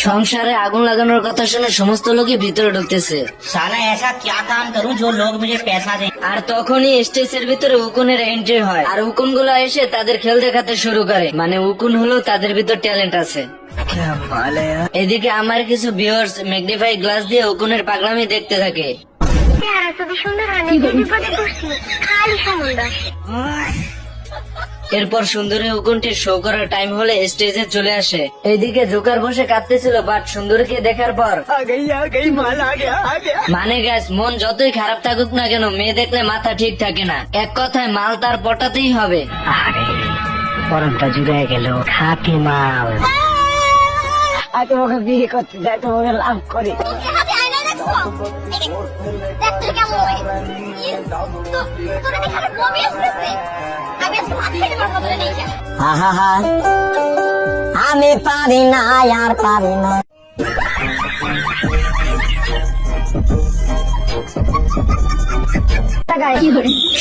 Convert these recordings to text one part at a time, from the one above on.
সংসারে আগুন লাগানোর কথা শুনে সমস্ত লোকই ভিতরে ঢুকতেছে। साला ऐसा क्या काम करूं जो लोग मुझे पैसा दें। আর তখনই স্টেজের ভিতরে উকুনের এন্ট্রি হয়, আর উকুন গুলো এসে তাদের খেল দেখাতে শুরু করে। মানে উকুন হলো তাদের ভিতর ট্যালেন্ট আছে। এদিকে আমার কিছু ভিউয়ার্স ম্যাগনিফাই গ্লাস দিয়ে উকুনের পাগলামি দেখতে থাকে। এরপর সুন্দরী উকুনটির শো করার টাইম হলে স্টেজে চলে আসে। এইদিকে জোকার বসে কাঁদতেছিল, বাট সুন্দরীকে দেখার পর মানে গ্যাস মন যতই খারাপ থাকুক না কেন, মেয়ে দেখলে মাথা ঠিক থাকে না। এক কথায় মাল তার পটাতেই হবে। পরমটা জুড়ে গেল খাঁটি মাল। তোমাকে বিয়ে করতে চাই, তোমাকে লাভ করি। আমি পারি না, আর পারি না।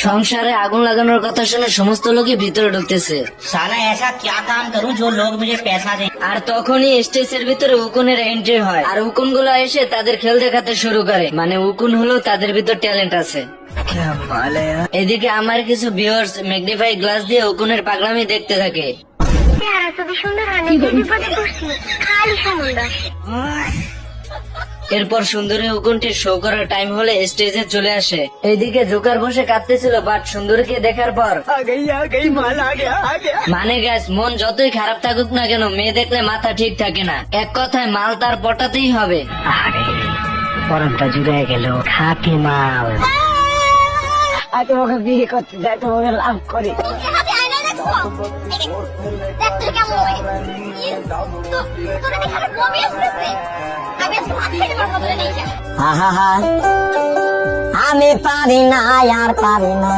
সংসারে আগুন লাগানোর কথা শুনে সমস্ত লোকই ভিতরে ঢুকতেছে। साला ऐसा क्या काम करूं जो लोग मुझे पैसा दें। আর তখনই স্টেজের ভিতরে উকুনের এন্ট্রি হয়, আর উকুন গুলো এসে তাদের খেল দেখাতে শুরু করে। মানে উকুন হলো তাদের ভিতর ট্যালেন্ট আছে। এদিকে আমার কিছু ভিউয়ার্স ম্যাগনিফাই গ্লাস দিয়ে উকুনের পাগলামি দেখতে থাকে। এরপর সুন্দরী উকুনটির শো করার টাইম হলে স্টেজে চলে আসে। এইদিকে জোকার বসে কাঁদতেছিল, বাট সুন্দরীকে দেখার পর মানে গ্যাস মন যতই খারাপ থাকুক না কেন, মেয়ে দেখলে মাথা ঠিক থাকে না। এক কথায় মাল তার পটাতেই হবে। পরমটা জুড়ে গেল খাঁটি মাল। তোমাকে বিয়ে করতে চাই, তোমাকে লাভ করি। আমি পারি না, আর পারি না।